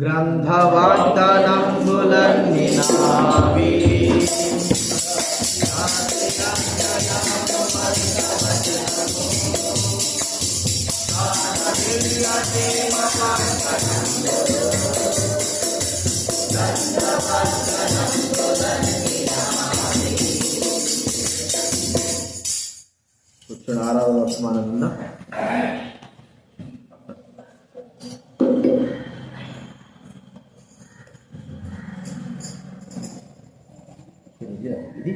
గ్రంథవార్తనంబులన్ని నావి కూర్చొని ఆరాధన వర్తమానం ఉందా? ఇది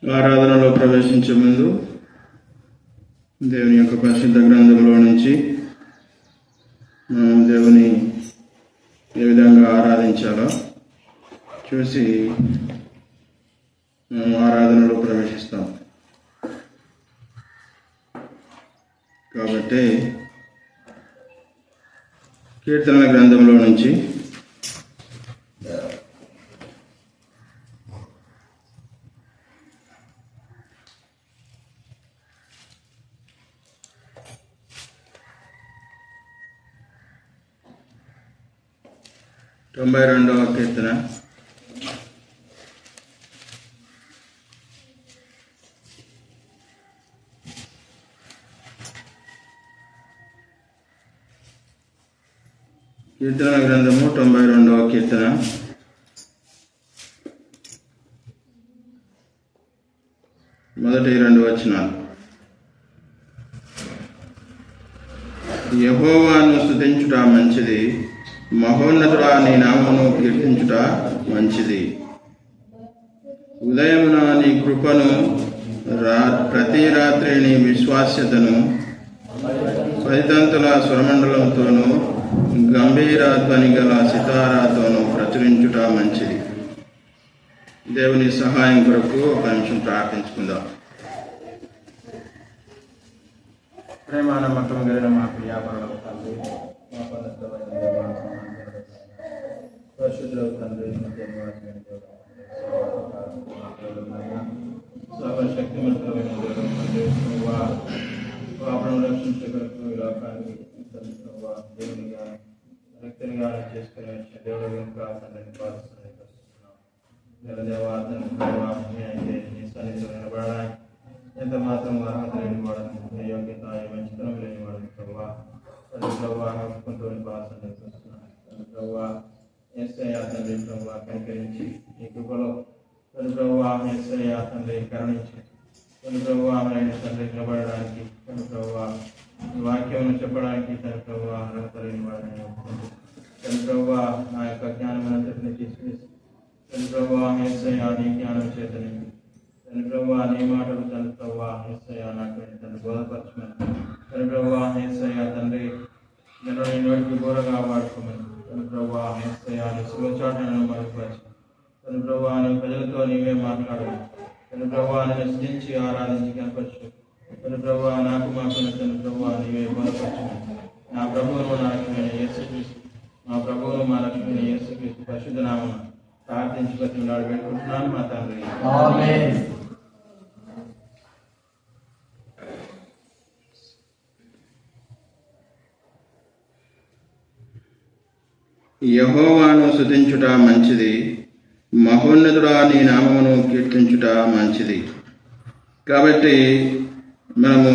ఆరాధనలో ప్రవేశించే ముందు దేవుని యొక్క పరిశుద్ధ గ్రంథంలో నుంచి మనం దేవుని ఏ విధంగా ఆరాధించాలో చూసి మనం ఆరాధనలో ప్రవేశిస్తాం. కాబట్టి కీర్తనల గ్రంథంలో నుంచి తొంభై 92వ కీర్తన కీర్తన గ్రంథము 92వ కీర్తన మొదటి 2 వచనాలు. యెహోవాను స్తుతించుట మంచిది, మహోన్నతుడా నీ నామమును కీర్తించుట మంచిది. ఉదయమున నీ కృపను, ప్రతి రాత్రి నీ విశ్వాస్యతను 10 తంతుల స్వరమండలంతోనూ గంభీర ధ్వని గల సితారాతోనూ ప్రచురించుట మంచిది. దేవుని సహాయం కొరకు ఒక నిమిషం ప్రార్థించుకుందాం. ప్రేమ నమ్మకం కలిగిన మా ప్రియాపరుల తండ్రి, మా పవిత్రమైన పరిశుద్ధుల తండ్రి, సర్వశక్తిమంతులైన పాపను రక్షించగలకు ఈ లోకానికి దేవునిగా వ్యక్తినిగా చేసుకుని వచ్చిన దేవుడు ఇంకా తండ్రిని పాలిస్తున్నాం. అయితే నీ సన్నిధిలో నిలబడడానికి ఎంత మాత్రం అర్హత లేని వాడను, యోగ్యత మంచితనం లేని వాడను ప్రభావ. ప్రభావ హక్కుంటూ పాల్సండి ప్రభావ ఏసయ్య తండ్రి ప్రభావ కనికరించి నీ కృపలో ప్రభావ ఏసయ్య తండ్రి కరుణించి ప్రభావ ఆయన తండ్రి నిలబడడానికి ప్రభావ వాక్యం చెప్పడానికి ప్రభావ అర్హత లేని వాడని ప్రభావ నా యొక్క జ్ఞానమంతటిని తీసుకుని ప్రభావ ఏసయ్య నీ జ్ఞానం చేతని ప్రభావ నీ మాటలు తండ్రి ప్రభావ ఏసయ్య నాకు తండ్రి బోధపరచమని ప్రభావ ఏసయ్య తండ్రి నేను నీ నోటికి ఘోరగా వాడుకోమని ప్రభావ ఏసయ్య నీ శివచాటను మరుగుపరచు ప్రభావ నీ ప్రజలతో నీవే మాట్లాడమని ప్రభావ నేను స్థించి ఆరాధించి కనపరచు ప్రభావ నాకు మాకున్న ప్రభావ నీవే బోధపరచమని నా ప్రభువును నా రక్షమైన యేసుక్రీస్తు మా ప్రభువును మా రక్షమైన యేసుక్రీస్తు పరిశుద్ధ నామమున ప్రార్థించి బతిమలాడి వేడుకుంటున్నాను మా తండ్రి. ఆమేన్. యెహోవాను స్తుతించుట మంచిది, మహోన్నతుడా నీ నామమును కీర్తించుట మంచిది. కాబట్టి మనము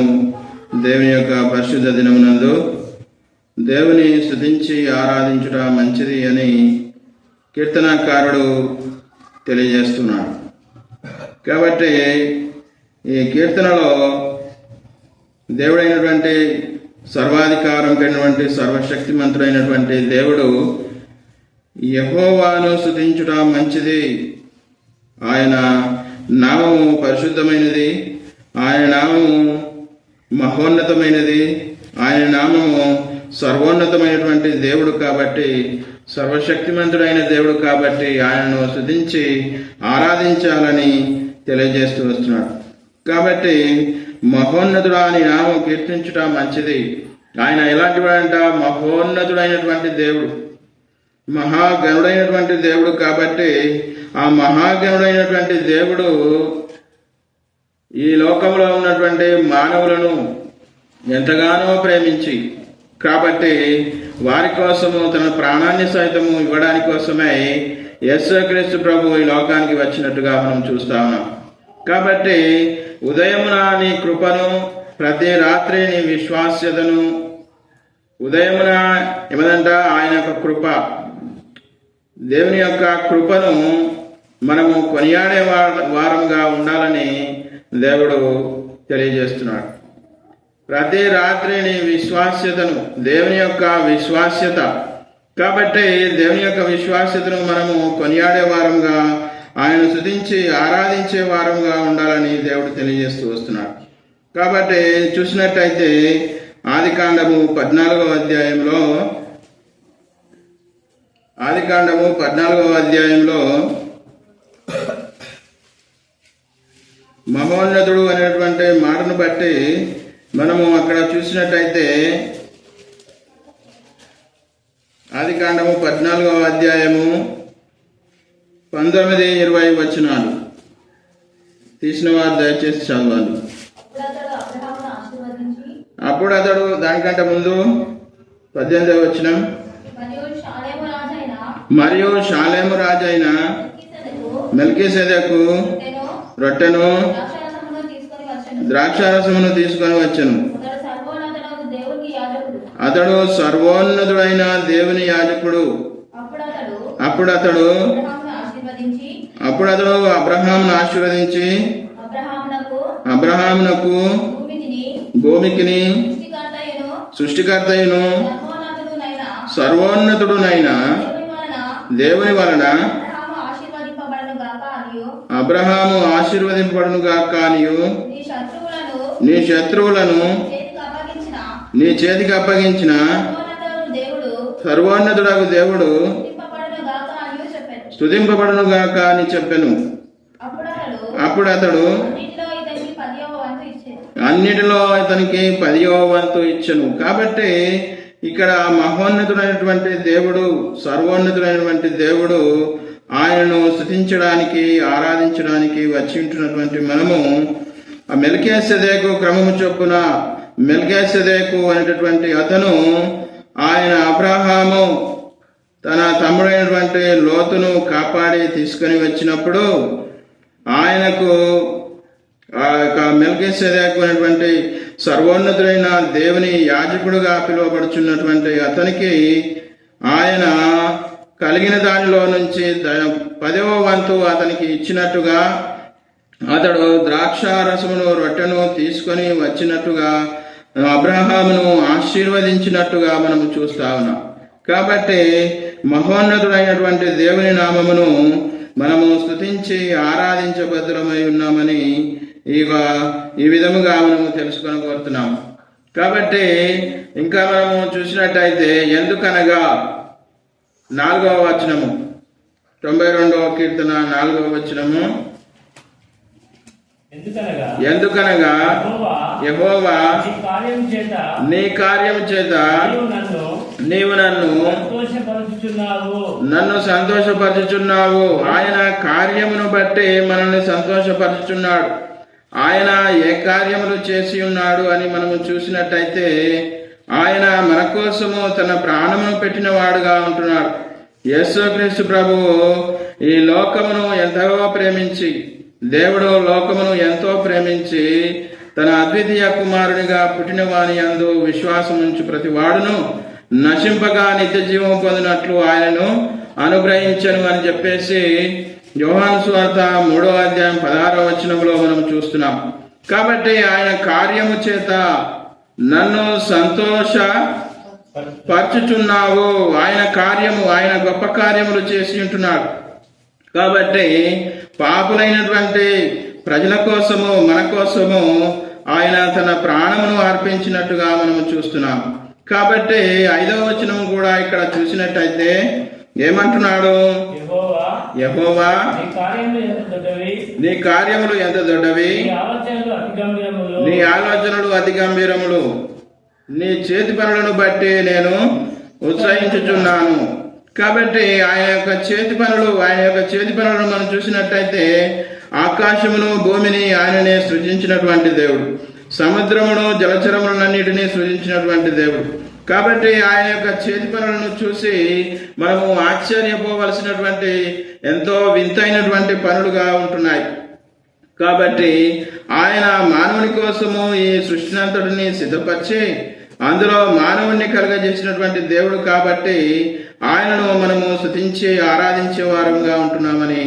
దేవుని యొక్క పరిశుద్ధ దినమునందు దేవుని స్తుతించి ఆరాధించుట మంచిది అని కీర్తనకారుడు తెలియజేస్తున్నాడు. కాబట్టి ఈ కీర్తనలో దేవుడైనటువంటి సర్వాధికారం కలిగినటువంటి సర్వశక్తిమంతుడైనటువంటి దేవుడు యెహోవాను స్తుతించుట మంచిది, ఆయన నామము పరిశుద్ధమైనది, ఆయన నామము మహోన్నతమైనది, ఆయన నామము సర్వోన్నతమైనటువంటి దేవుడు కాబట్టి, సర్వశక్తిమంతుడైన దేవుడు కాబట్టి ఆయనను స్తుతించి ఆరాధించాలని తెలియజేస్తూ వస్తున్నాడు. కాబట్టి మహోన్నతుడా అని నామం కీర్తించుట మంచిది. ఆయన ఎలాంటి వాడంట? మహోన్నతుడైనటువంటి దేవుడు, మహాగణుడైనటువంటి దేవుడు. కాబట్టి ఆ మహాగణుడైనటువంటి దేవుడు ఈ లోకంలో ఉన్నటువంటి మానవులను ఎంతగానో ప్రేమించి, కాబట్టి వారి కోసము తన ప్రాణాన్ని సైతము ఇవ్వడానికి కోసమే యేసుక్రీస్తు ప్రభు ఈ లోకానికి వచ్చినట్టుగా మనం చూస్తా ఉన్నాం. కాబట్టి ఉదయమున నీ కృపను, ప్రతి రాత్రి నీ విశ్వాస్యతను, ఉదయమున ఏమదంట ఆయన యొక్క కృప, దేవుని యొక్క కృపను మనము కొనియాడే వారంగా ఉండాలని దేవుడు తెలియజేస్తున్నాడు. ప్రతి రాత్రి నీ విశ్వాస్యతను, దేవుని యొక్క విశ్వాస్యత. కాబట్టి దేవుని యొక్క విశ్వాస్యతను మనము కొనియాడే వారంగా, ఆయన స్తుతించి ఆరాధించే వారంగా ఉండాలని దేవుడు తెలియజేస్తూ వస్తున్నాడు. కాబట్టి చూసినట్టయితే ఆదికాండము 14వ అధ్యాయంలో మహోన్నతుడు అనేటువంటి మాటను బట్టి మనము అక్కడ చూసినట్టయితే ఆదికాండము 14వ అధ్యాయము 19-20 వచనాలు తీసిన వారు దయచేసి చదవాలి. అప్పుడు అతడు, దానికంటే ముందు 18వ వచనం, మరియు షాలేము రాజైన మెల్కీసెదెకు రొట్టెను ద్రాక్షారసమును తీసుకొని వచ్చెను. అతడు సర్వోన్నతుడైన దేవుని యాజకుడు. అప్పుడు అతడు అబ్రహామును ఆశీర్వదించి అబ్రహామునకు భూమికిని సృష్టికర్తయును సర్వోన్నతుడునైన దేవుని వలన అబ్రహాము ఆశీర్వదింపబడునుగాక అనియు, నీ శత్రువులను నీ చేతికి అప్పగించిన సర్వోన్నతుడగు దేవుడు స్తుతింపబడునుగాక అని చెప్పెను. అప్పుడు అతడు అన్నిటిలో ఇతనికి 10వ వంతు ఇచ్చెను. కాబట్టి ఇక్కడ మహోన్నతుడైనటువంటి దేవుడు, సర్వోన్నతుడైనటువంటి దేవుడు ఆయనను స్తుతించడానికి ఆరాధించడానికి వచ్చి ఉంటున్నటువంటి మనము ఆ మెల్కీసెదెకు క్రమము చొప్పున, మెల్కీసెదెకు అనేటటువంటి అతను ఆయన అబ్రహాము తన తమ్ముడైనటువంటి లోతును కాపాడి తీసుకొని వచ్చినప్పుడు ఆయనకు ఆ యొక్క మెల్కీసెదెకు అనేటువంటి సర్వోన్నతుడైన దేవుని యాజకుడుగా పిలువబడుచున్నటువంటి అతనికి ఆయన కలిగిన దానిలో నుంచి 10వ వంతు అతనికి ఇచ్చినట్టుగా, అతడు ద్రాక్షారసమును రొట్టెను తీసుకొని వచ్చినట్టుగా అబ్రహామును ఆశీర్వదించినట్టుగా మనము చూస్తా ఉన్నాం. కాబట్టి మహోన్నతుడైనటువంటి దేవుని నామమును మనము స్తుతించి ఆరాధించబద్ధులమై ఉన్నామని ఈ విధముగా మనము తెలుసుకొని కోరుతున్నాం. కాబట్టి ఇంకా మనము చూసినట్టయితే ఎందుకనగా 4వ వచనము, 92వ కీర్తన 4వ వచనము, ఎందుకనగా యెహోవా నీ కార్యం చేత నీవు నన్ను సంతోషపరచుచున్నావు. ఆయన కార్యమును బట్టి మనల్ని సంతోషపరచుచున్నాడు. ఆయన ఏ కార్యములు చేసి ఉన్నాడు అని మనము చూసినట్టయితే ఆయన మన కోసము తన ప్రాణమును పెట్టిన వాడుగా ఉంటున్నాడు. యేసుక్రీస్తు ప్రభువు ఈ లోకమును ఎంతో ప్రేమించి, దేవుడు లోకమును ఎంతో ప్రేమించి తన అద్వితీయ కుమారునిగా పుట్టిన వాని యందు విశ్వాసముంచు ప్రతి వాడును నశింపగా నిత్య జీవం పొందినట్లు ఆయనను అనుగ్రహించను అని చెప్పేసి యోహాను సువార్త 3వ అధ్యాయం 16వ వచనంలో మనం చూస్తున్నాం. కాబట్టి ఆయన కార్యము చేత నన్ను సంతోషపరచుచున్నావు. ఆయన కార్యము, ఆయన గొప్ప కార్యములు చేసి ఉంటున్నాడు. కాబట్టి పాపులైనటువంటి ప్రజల కోసము, మన కోసము ఆయన తన ప్రాణమును అర్పించినట్టుగా మనము చూస్తున్నాం. కాబట్టి 5వ వచనం కూడా ఇక్కడ చూసినట్టయితే ఏమంటున్నాడు? యెహోవా యెహోవా నీ కార్యములు ఎంత దొడ్డవి, నీ కార్యములు ఎంత దొడ్డవి, నీ ఆలోచనలు అతి గంభీరములు, నీ ఆలోచనలు అతి గంభీరములు, నీ చేతి పనులను బట్టి నేను ఉత్సహించుచున్నాను. కాబట్టి ఆయన యొక్క చేతి పనులను మనం చూసినట్టయితే ఆకాశమును భూమిని ఆయననే సృజించినటువంటి దేవుడు, సముద్రమును జలచరములన్నిటినీ సృజించినటువంటి దేవుడు. కాబట్టి ఆయన యొక్క చేతి పనులను చూసి మనము ఆశ్చర్యపోవలసినటువంటి ఎంతో వింతైనటువంటి పనులుగా ఉంటున్నాయి. కాబట్టి ఆయన మానవుని కోసము ఈ సృష్టినంతటిని సిద్ధపరిచి అందులో మానవుణ్ణి కలుగజేసినటువంటి దేవుడు. కాబట్టి ఆయనను మనము స్తుతించి ఆరాధించే వారంగా ఉంటున్నామని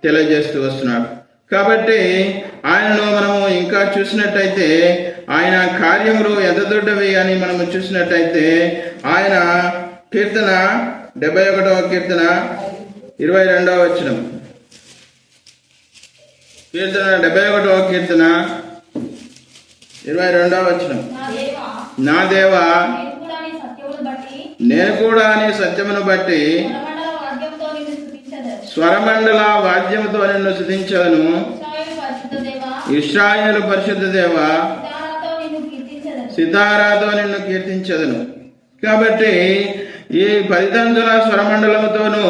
తెలియజేస్తూ వస్తున్నాడు. కాబట్టి ఆయనను మనము ఇంకా చూసినట్టయితే ఆయన కార్యములు ఎంత దొడ్డవి అని మనము చూసినట్టయితే ఆయన కీర్తన 71వ కీర్తన 22వ వచనం, కీర్తన 71వ కీర్తన 22వ వచనం, నా దేవా నేను కూడా నీ సత్యమును బట్టి స్వరమండల వాద్యముతో నిన్ను స్తుతించదను. ఇశ్రాయేలు పరిశుద్ధ దేవా సితారాతో నిన్ను కీర్తించదను. కాబట్టి ఈ 10 తంతుల స్వరమండలముతోనూ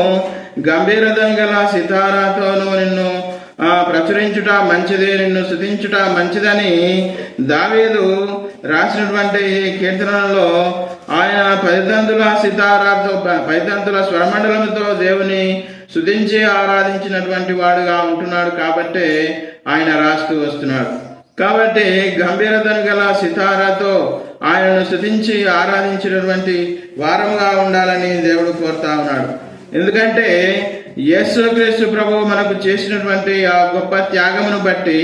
గంభీరతం గల సితారాతోనూ నిన్ను ప్రచురించుట మంచిది, నిన్ను స్తుతించుట మంచిదని దావీదు రాసినటువంటి ఈ కీర్తనలో ఆయన 10 తంతుల సితారాతో 10 తంతుల స్వరమండలముతో దేవుని స్తుతించి ఆరాధించినటువంటి వాడుగా ఉంటున్నాడు. కాబట్టి ఆయన రాస్తూ వస్తున్నాడు. కాబట్టి గంభీరతను గల సితారాతో ఆయనను స్తుతించి ఆరాధించినటువంటి వారముగా ఉండాలని దేవుడు కోరుతా ఉన్నాడు. ఎందుకంటే యేసుక్రీస్తు ప్రభువు మనకు చేసినటువంటి ఆ గొప్ప త్యాగమును బట్టి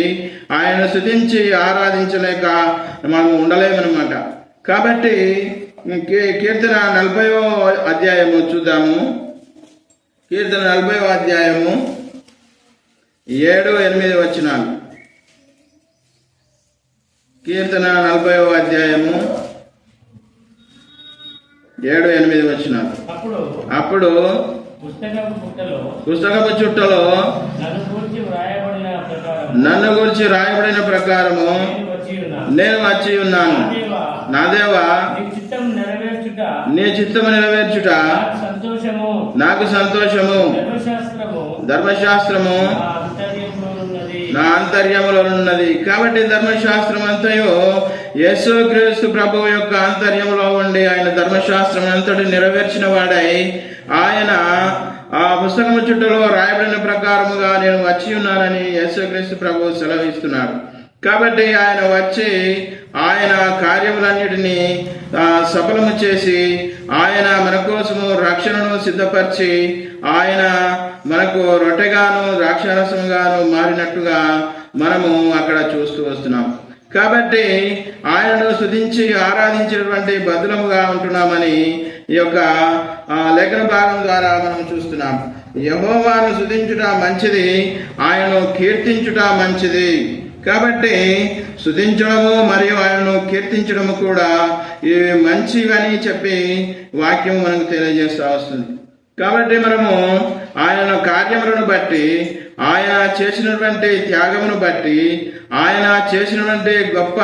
ఆయనను స్తుతించి ఆరాధించలేక మనం ఉండలేమన్నమాట. కాబట్టి కీర్తన 40వ అధ్యాయము చూద్దాము. కీర్తన 40వ అధ్యాయము 7-8 వచనాలు. కీర్తన 40వ అధ్యాయము 7-8 వచనాలు. అప్పుడు పుస్తకపు చుట్టలో నన్ను గురించి రాయబడిన ప్రకారము నేను వచ్చి ఉన్నాను. నా దేవా నీ చిత్తము నెరవేర్చుట నాకు సంతోషము, ధర్మశాస్త్రము నా అంతర్యములో ఉన్నది. కాబట్టి ధర్మశాస్త్రం అంతయు యేసుక్రీస్తు ప్రభువు యొక్క అంతర్యములో ఉండి ఆయన ధర్మశాస్త్రం అంతటి నెరవేర్చిన వాడై ఆయన ఆ పుస్తకము చుట్టలో రాయబడిన ప్రకారముగా నేను వచ్చి ఉన్నానని యేసుక్రీస్తు ప్రభువు సెలవిస్తున్నాడు. కాబట్టి ఆయన వచ్చి ఆయన కార్యములన్నిటినీ సఫలము చేసి ఆయన మన కోసము రక్షణను సిద్ధపరిచి ఆయన మనకు రొట్టెగాను ద్రాక్షారసముగాను మారినట్టుగా మనము అక్కడ చూస్తూ వస్తున్నాం. కాబట్టి ఆయనను స్తుతించి ఆరాధించినటువంటి బదులముగా ఉంటున్నామని ఈ యొక్క లేఖన భాగం ద్వారా మనం చూస్తున్నాం. యెహోవాను స్తుతించుట మంచిది, ఆయనను కీర్తించుట మంచిది. కాబట్టి స్తుతించడము మరియు ఆయనను కీర్తించడము కూడా ఇవి మంచివని చెప్పి వాక్యం మనకు తెలియజేస్తూ వస్తుంది. కాబట్టి మనము ఆయన కార్యములను బట్టి, ఆయన చేసినటువంటి త్యాగమును బట్టి, ఆయన చేసినటువంటి గొప్ప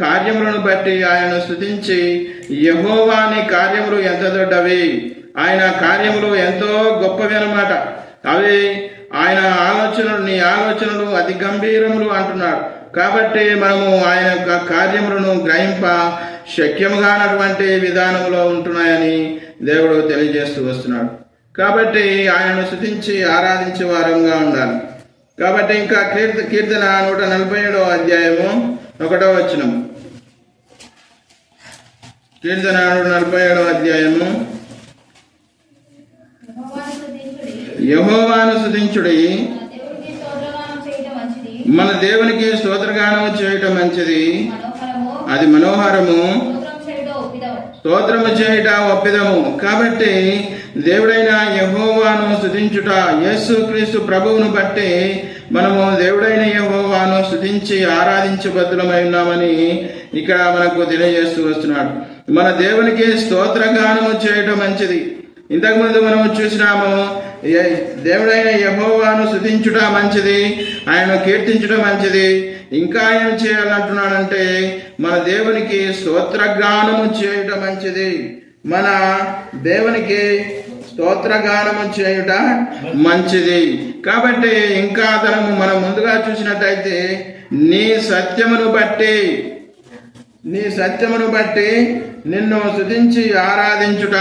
కార్యములను బట్టి ఆయనను స్తుతించి యెహోవాని కార్యములు ఎంత దొడ్డవి, ఆయన కార్యములు ఎంతో గొప్పవి అన్నమాట. అవి ఆయన నీ ఆలోచనలు అతి గంభీరములు అంటున్నాడు. కాబట్టి మనము ఆయన యొక్క కార్యములను గ్రహింప శక్యముగానటువంటి విధానంలో ఉంటున్నాయని దేవుడు తెలియజేస్తూ వస్తున్నాడు. కాబట్టి ఆయనను స్తుతించి ఆరాధించే వారంగా ఉండాలి. కాబట్టి ఇంకా కీర్తన 147వ అధ్యాయము 1వ వచనం. కీర్తన 147వ అధ్యాయము యెహోవాను స్తుతించుడి, మన దేవునికి స్తోత్రగానం చేయటం మంచిది, అది మనోహరము. స్తోత్రము చేయుట ఒప్పిదము. కాబట్టి దేవుడైన యెహోవాను స్తుతించుట, యేసుక్రీస్తు ప్రభువును బట్టి మనము దేవుడైన యెహోవాను స్తుతించి ఆరాధించబద్దులమై ఉన్నామని ఇక్కడ మనకు తెలియజేస్తూ వస్తున్నాడు. మన దేవునికి స్తోత్రగానము చేయటం మంచిది. ఇంతకుముందు మనము చూసినాము, దేవుడైన యెహోవాను స్తుతించుట మంచిది, ఆయనను కీర్తించుట మంచిది. ఇంకా ఏం చేయాలంటున్నాడంటే మన దేవునికి స్తోత్రగానము చేయుట మంచిది. మన దేవునికి స్తోత్రగానము చేయుట మంచిది. కాబట్టి ఇంకా మనం ముందుగా చూసినట్టయితే నీ సత్యమును బట్టి నిన్ను స్తుతించి ఆరాధించుట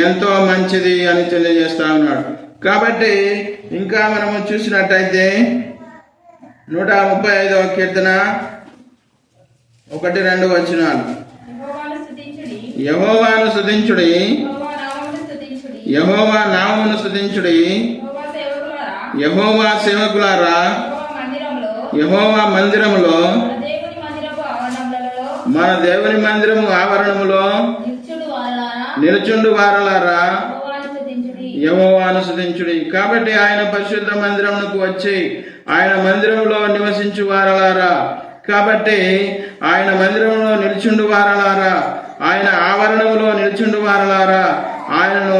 ఎంతో మంచిది అని తెలియజేస్తా ఉన్నాడు. కాబట్టి ఇంకా మనము చూసినట్టయితే 135వ కీర్తన 1-2 వచనాలు. యెహోవాను స్తుతించుడి, యెహోవా నామమును స్తుతించుడి, యెహోవా సేవకులారా, యెహోవా మందిరములో, మన దేవుని మందిరము ఆవరణములో నిలుచుండు వారలారా యెహోవాను స్తుతించుడి. కాబట్టి ఆయన పరిశుద్ధ మందిరమునకు వచ్చి ఆయన మందిరంలో నివసించు వారలారా, కాబట్టి ఆయన మందిరంలో నిలుచుండు వారలారా, ఆయన ఆవరణములో నిలుచుండు వారలారా, ఆయనను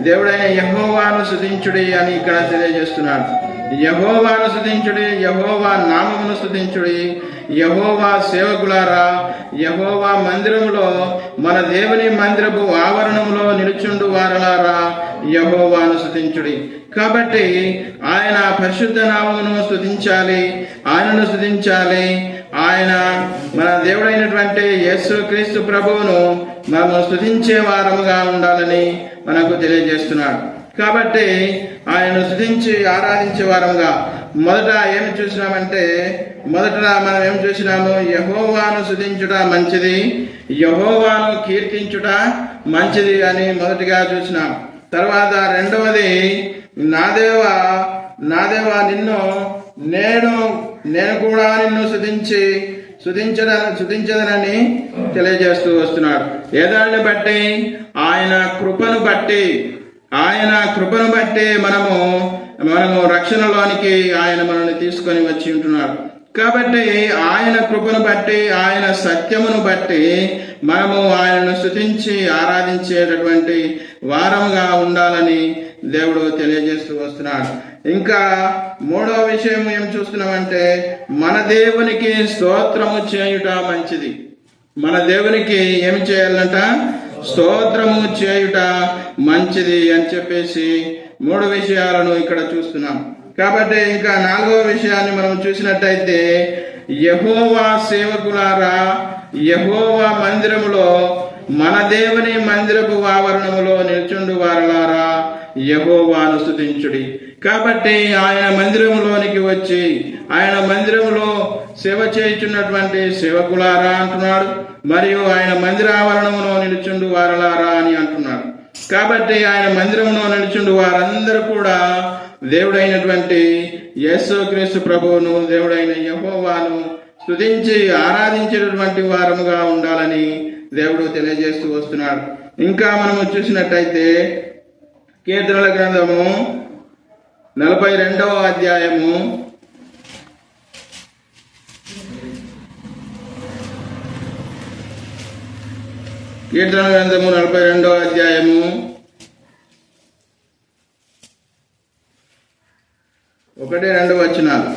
దేవుడైన యెహోవాను స్తుతించుడి అని ఇక్కడ తెలియజేస్తున్నాడు. యెహోవాను స్తుతించుడి, యెహోవా నామమును స్తుతించుడి, యెహోవా సేవకులారా, యెహోవా మందిరములో, మన దేవుని మందిరపు ఆవరణములో నిలుచుండు వారలారా యెహోవాను స్తుతించుడి. కాబట్టి ఆయన పరిశుద్ధ నామమును స్తుతించాలి, ఆయనను స్తుతించాలి. ఆయన మన దేవుడైనటువంటి యేసుక్రీస్తు ప్రభువును మనము స్తుతించే వారముగా ఉండాలని మనకు తెలియజేస్తున్నాడు. కాబట్టి ఆయనను స్తుతించి ఆరాధించే వారముగా మొదట ఏమి చూసినామంటే, మనం ఏం చూసినాము, యెహోవాను స్తుతించుట మంచిది, యెహోవాను కీర్తించుట మంచిది అని మొదటిగా చూసినాం. తర్వాత రెండవది, నా దేవా నేను కూడా నిన్ను స్తుతించదనని తెలియజేస్తూ వస్తున్నాడు. ఏదాన్ని బట్టి? ఆయన కృపను బట్టి మనము రక్షణలోనికి ఆయన మనల్ని తీసుకొని వచ్చి ఉంటున్నాడు. కాబట్టి ఆయన కృపను బట్టి, ఆయన సత్యమును బట్టి మనము ఆయనను స్తుతించి ఆరాధించేటటువంటి వారముగా ఉండాలని దేవుడు తెలియజేస్తూ వస్తున్నాడు. ఇంకా మూడవ విషయం ఏం చూస్తున్నామంటే, మన దేవునికి స్తోత్రము చేయుట మంచిది. మన దేవునికి ఏమి చేయాలంట? స్తోత్రము చేయుట మంచిది అని చెప్పేసి 3 విషయాలను ఇక్కడ చూస్తున్నాం. కాబట్టి ఇంకా 4వ విషయాన్ని మనం చూసినట్టయితే, యెహోవా సేవకులారా, యెహోవా మందిరములో, మన దేవుని మందిరపు ఆవరణములో నిల్చుండు వారలారా యెహోవాను స్తుతించుడి. కాబట్టి ఆయన మందిరములోనికి వచ్చి ఆయన మందిరములో సేవ చేయుచున్నటువంటి సేవకులారా అంటున్నాడు, మరియు ఆయన మందిరావరణములో నిలుచుండు వారలారా అని అంటున్నాడు. కాబట్టి ఆయన మందిరంలో నిలుచుండు వారందరూ కూడా దేవుడైనటువంటి యేసుక్రీస్తు ప్రభువును, దేవుడైన యెహోవాను స్తుతించి ఆరాధించేటటువంటి వారముగా ఉండాలని దేవుడు తెలియజేస్తూ వస్తున్నాడు. ఇంకా మనము చూసినట్టయితే కీర్తనల గ్రంథము 42వ అధ్యాయము 42వ అధ్యాయము 1-2 వచనాలు.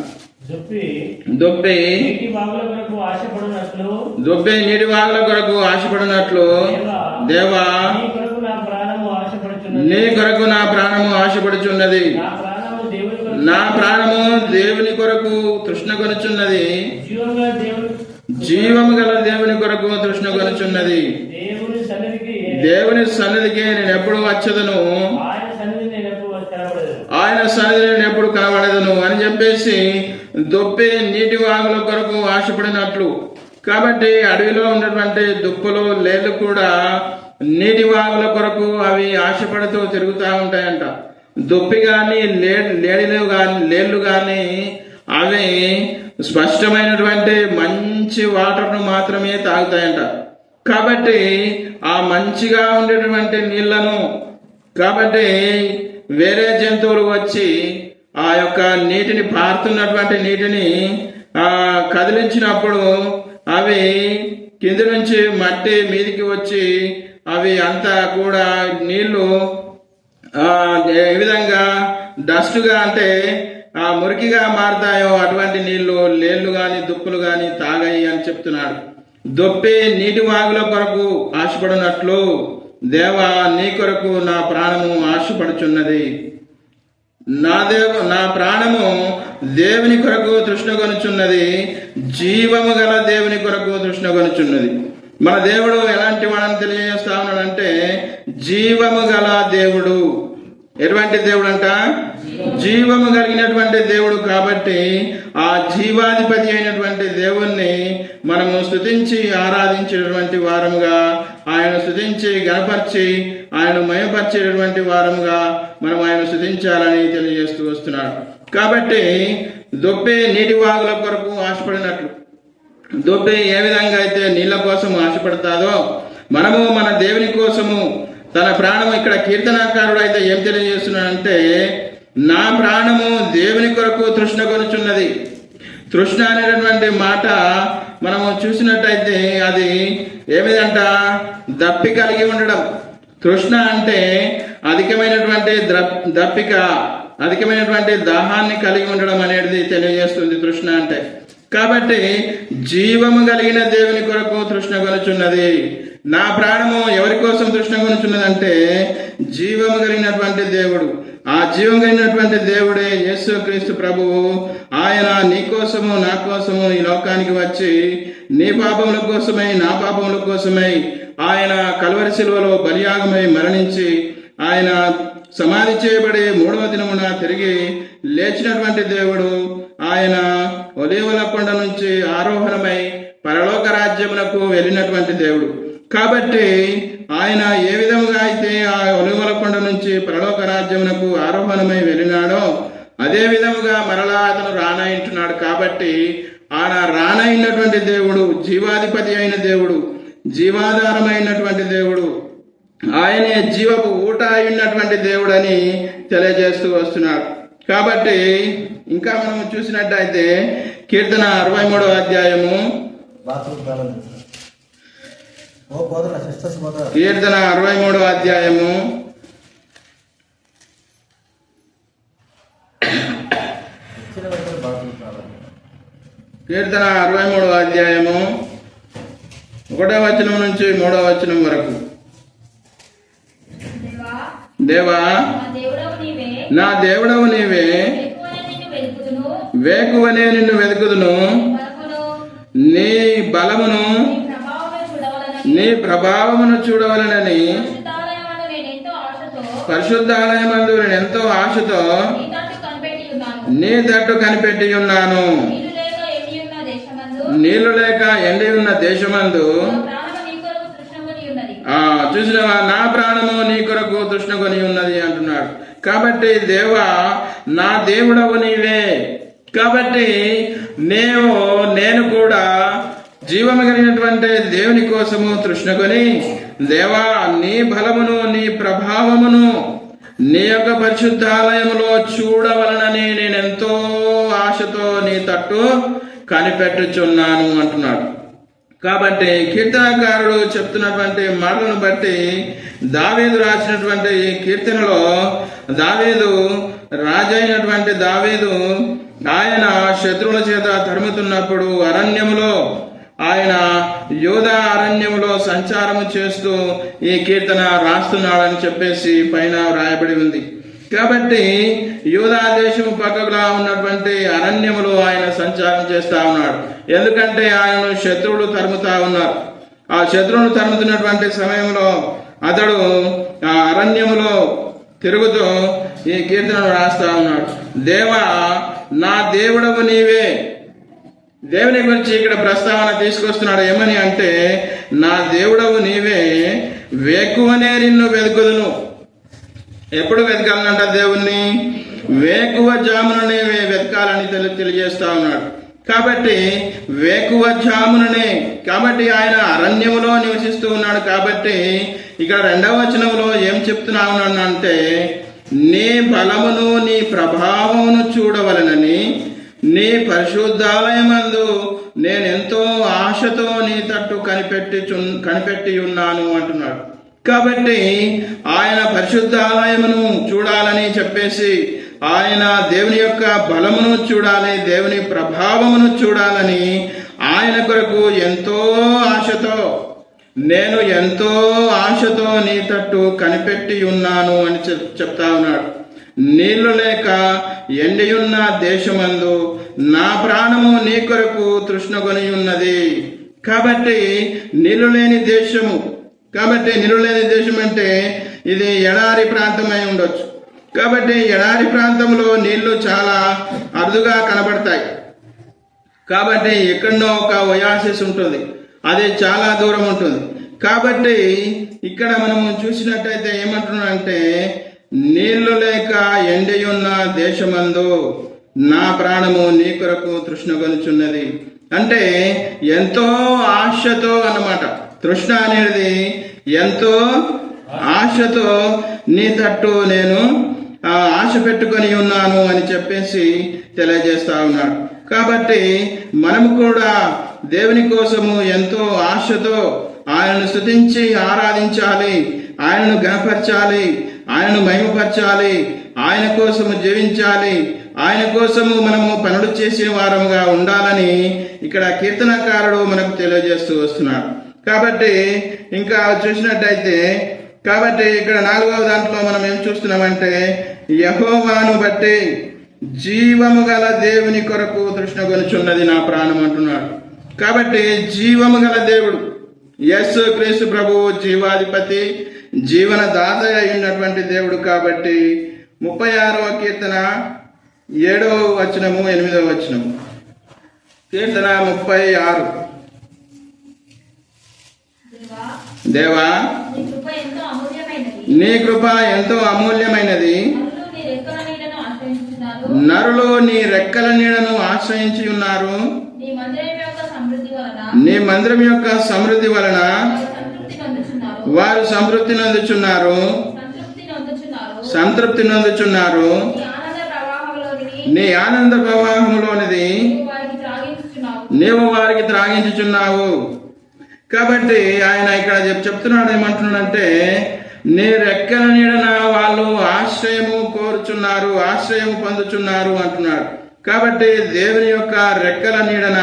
దొబ్బి నీటి వాగుల కొరకు ఆశపడినట్లు దేవా, నీ కొరకు నా ప్రాణము ఆశపడుచున్నది. నా ప్రాణము దేవుని కొరకు తృష్ణ కొనుచున్నది, జీవము గల దేవుని కొరకు తృష్ణ కొనుచున్నది. దేవుని సన్నిధికి నేను ఎప్పుడు వచ్చదను, ఆయన సన్నిధి నేను ఎప్పుడు కనబడదను అని చెప్పేసి దొప్పి నీటి వాగుల కొరకు ఆశపడినట్లు. కాబట్టి అడవిలో ఉన్నటువంటి దుప్పులు, లేళ్ళు కూడా నీటి వాగుల కొరకు అవి ఆశపడుతూ తిరుగుతూ ఉంటాయంట. దుప్పి కానీ లేళ్ళు కానీ అవి స్పష్టమైనటువంటి మంచి వాటర్ను మాత్రమే తాగుతాయంట. కాబట్టి ఆ మంచిగా ఉండేటువంటి నీళ్లను కాబట్టి వేరే జంతువులు వచ్చి ఆ యొక్క నీటిని పారుతున్నటువంటి నీటిని కదిలించినప్పుడు అవి కింది నుంచి మట్టి మీదికి వచ్చి అవి అంతా కూడా నీళ్లు ఏ విధంగా డస్ట్గా అంటే మురికిగా మారుతాయో అటువంటి నీళ్లు లేళ్లు గాని దుప్పులు గాని తాగాయి అని చెప్తున్నాడు. దొప్పి నీటి వాగుల కొరకు ఆశపడినట్లు దేవా నీ కొరకు నా ప్రాణము ఆశపడుచున్నది. నా ప్రాణము దేవుని కొరకు తృష్ణగొనుచున్నది, జీవము గల దేవుని కొరకు తృష్ణగొనుచున్నది. మన దేవుడు ఎలాంటి వాడని తెలియజేస్తా ఉన్నాడంటే జీవము గల దేవుడు. ఎటువంటి దేవుడు అంట? జీవము కలిగినటువంటి దేవుడు. కాబట్టి ఆ జీవాధిపతి అయినటువంటి దేవుణ్ణి మనము స్తుతించి ఆరాధించేటువంటి వారముగా, ఆయన స్తుతించి గణపరిచి ఆయన మయపరిచేటువంటి వారముగా మనం ఆయన స్తుతించాలని తెలియజేస్తూ వస్తున్నాడు. కాబట్టి దొప్పి నీటి వాగుల కొరకు ఆశపడినట్లు, దొప్పి ఏ విధంగా అయితే నీళ్ల కోసం ఆశపడతాదో మనము మన దేవుని కోసము తన ప్రాణము, ఇక్కడ కీర్తనాకారుడు అయితే ఏం తెలియజేస్తున్నాడంటే నా ప్రాణము దేవుని కొరకు తృష్ణ కొనుచున్నది. తృష్ణ అనేటటువంటి మాట మనము చూసినట్టయితే అది ఏమిదంట? దప్పి కలిగి ఉండడం. తృష్ణ అంటే అధికమైనటువంటి దప్పిక, అధికమైనటువంటి దాహాన్ని కలిగి ఉండడం అనేది తెలియజేస్తుంది తృష్ణ అంటే. కాబట్టి జీవము కలిగిన దేవుని కొరకు తృష్ణ కొనుచున్నది. నా ప్రాణము ఎవరి కోసం తృష్ణ కొనుచున్నది అంటే జీవము కలిగినటువంటి దేవుడు. ఆ జీవం కలిగినటువంటి దేవుడే యేసుక్రీస్తు ప్రభువు. ఆయన నీ కోసము నా కోసము ఈ లోకానికి వచ్చి నీ పాపముల కోసమై నా పాపముల కోసమై ఆయన కల్వరి శిలువలో బలియాగమై మరణించి ఆయన సమాధి చేయబడి 3వ దినమున తిరిగి లేచినటువంటి దేవుడు. ఆయన ఒలీవల కొండ నుంచి ఆరోహణమై పరలోక రాజ్యమునకు వెళ్ళినటువంటి దేవుడు. కాబట్టి ఆయన ఏ విధంగా అయితే ఆ ఒలీవల కొండ నుంచి పరలోక రాజ్యమునకు ఆరోహణమై వెళ్ళినాడో అదే విధముగా మరలా అతను రానయింటున్నాడు. కాబట్టి ఆయన రానయినటువంటి దేవుడు, జీవాధిపతి అయిన దేవుడు, జీవాధారమైనటువంటి దేవుడు, ఆయనే జీవపు ఊట అయినటువంటి దేవుడు అని తెలియజేస్తూ వస్తున్నాడు. కాబట్టి ఇంకా మనం చూసినట్టయితే కీర్తన 63వ అధ్యాయము, కీర్తన 63వ అధ్యాయము కీర్తన 63వ అధ్యాయము 1వ వచనం నుంచి 3వ వచనం వరకు. దేవా నా దేవుడవు నీవే, వేకువనే నిన్ను వెతుకుదును, నీ బలమును నీ ప్రభావమును చూడవలనని పరిశుద్ధాలయమందు నేను ఎంతో ఆశతో నీ తట్టు కనిపెట్టి ఉన్నాను. నీళ్లు లేక ఎండి ఉన్న దేశమందు చూసినవా నా ప్రాణము నీ కొరకు తృష్ణ కొని ఉన్నది అంటున్నాడు. కాబట్టి దేవా నా దేవుడవు నీవే. కాబట్టి నేను కూడా జీవము కలిగినటువంటి దేవుని కోసము తృష్ణ కొని దేవా నీ బలమును నీ ప్రభావమును నీ యొక్క పరిశుద్ధాలయములో చూడవలనని నేనెంతో ఆశతో నీ తట్టు కనిపెట్టుచున్నాను అంటున్నాడు. కాబట్టి కీర్తనకారుడు చెప్తున్నటువంటి మాటలను బట్టి దావీదు రాసినటువంటి ఈ కీర్తనలో దావీదు రాజైనటువంటి దావీదు ఆయన శత్రువుల చేత తరుముతున్నప్పుడు అరణ్యములో ఆయన యోధా అరణ్యములో సంచారము చేస్తూ ఈ కీర్తన రాస్తున్నాడని చెప్పేసి పైన రాయబడి ఉంది. కాబట్టి యూదా దేశము పక్కగా ఉన్నటువంటి అరణ్యములో ఆయన సంచారం చేస్తా ఉన్నాడు. ఎందుకంటే ఆయనను శత్రువులు తరుముతా ఉన్నారు. ఆ శత్రువులు తరుముతున్నటువంటి సమయంలో అతడు ఆ అరణ్యములో తిరుగుతూ ఈ కీర్తనను రాస్తా ఉన్నాడు. దేవా నా దేవుడవు నీవే. దేవుని గురించి ఇక్కడ ప్రస్తావన తీసుకొస్తున్నాడు. ఏమని అంటే నా దేవుడవు నీవే, వేకువనే నిన్ను వెతుకుదును. ఎప్పుడు వెతకాలంట దేవుణ్ణి? వేకువ జాముననే వెతకాలని తెలియజేస్తా ఉన్నాడు. కాబట్టి వేకువజాముననే కాబట్టి ఆయన అరణ్యములో నివసిస్తూ ఉన్నాడు. కాబట్టి ఇక్కడ 2వ వచనంలో ఏం చెప్తున్నా ఉన్నాడు అంటే, నీ బలమును నీ ప్రభావమును చూడవలనని నీ పరిశుద్ధాలయమందు నేనెంతో ఆశతో నీ తట్టు కనిపెట్టి ఉన్నాను అంటున్నాడు. కాబట్టి ఆయన పరిశుద్ధాలయమును చూడాలని చెప్పేసి ఆయన దేవుని యొక్క బలమును చూడాలి, దేవుని ప్రభావమును చూడాలని ఆయన కొరకు ఎంతో ఆశతో నేను ఎంతో ఆశతో నీ తట్టు కనిపెట్టి ఉన్నాను అని చెప్తా ఉన్నాడు. నీళ్లు లేక ఎండియున్న దేశమందు నా ప్రాణము నీ కొరకు తృష్ణగొని ఉన్నది. కాబట్టి నీళ్లు లేని దేశము, కాబట్టి నీళ్లు లేని దేశం అంటే ఇది ఎడారి ప్రాంతమై ఉండొచ్చు. కాబట్టి ఎడారి ప్రాంతంలో నీళ్లు చాలా అరుదుగా కనబడతాయి. కాబట్టి ఎక్కడో ఒక ఒయాసిస్ ఉంటుంది, అది చాలా దూరం ఉంటుంది. కాబట్టి ఇక్కడ మనము చూసినట్టయితే ఏమంటున్నాడంటే, నీళ్లు లేక ఎండియున్న దేశమందు నా ప్రాణము నీ కొరకు తృష్ణగొనుచున్నది. అంటే ఎంతో ఆశతో అన్నమాట. తృష్ణ అనేది ఎంతో ఆశతో నీ తట్టు నేను ఆశ పెట్టుకొని ఉన్నాను అని చెప్పేసి తెలియజేస్తా ఉన్నాడు. కాబట్టి మనము కూడా దేవుని కోసము ఎంతో ఆశతో ఆయనను స్తుతించి ఆరాధించాలి, ఆయనను గణపరచాలి, ఆయనను మహిమపరచాలి, ఆయన కోసము జీవించాలి, ఆయన కోసము మనము పనులు చేసే వారముగా ఉండాలని ఇక్కడ కీర్తనకారుడు మనకు తెలియజేస్తూ వస్తున్నాడు. కాబట్టి ఇంకా చూసినట్టయితే, కాబట్టి ఇక్కడ 4వ దాంట్లో మనం ఏం చూస్తున్నామంటే, యెహోవాను బట్టి జీవము గల దేవుని కొరకు తృష్ణగొనుచున్నది నా ప్రాణం అంటున్నాడు. కాబట్టి జీవము గల దేవుడు యేసు క్రీస్తు ప్రభువు జీవాధిపతి, జీవనదాత అయినటువంటి దేవుడు. కాబట్టి 36వ కీర్తన 7వ వచనము 8వ వచనము. కీర్తన 36. దేవా నీ కృప ఎంతో అమూల్యమైనది, నరులు నీ రెక్కల నీడను ఆశ్రయించి ఉన్నారు. నీ మందిరం యొక్క సమృద్ధి వలన వారు సంతృప్తి నొందుచున్నారు. నీ ఆనంద ప్రవాహంలోనిది నీవు వారికి త్రాగించుచున్నావు. కాబట్టి ఆయన ఇక్కడ చెప్తున్నాడు, ఏమంటున్నాడంటే, నీ రెక్కల నీడన వాళ్ళు ఆశ్రయము కోరుచున్నారు, ఆశ్రయము పొందుచున్నారు అంటున్నాడు. కాబట్టి దేవుని యొక్క రెక్కల నీడన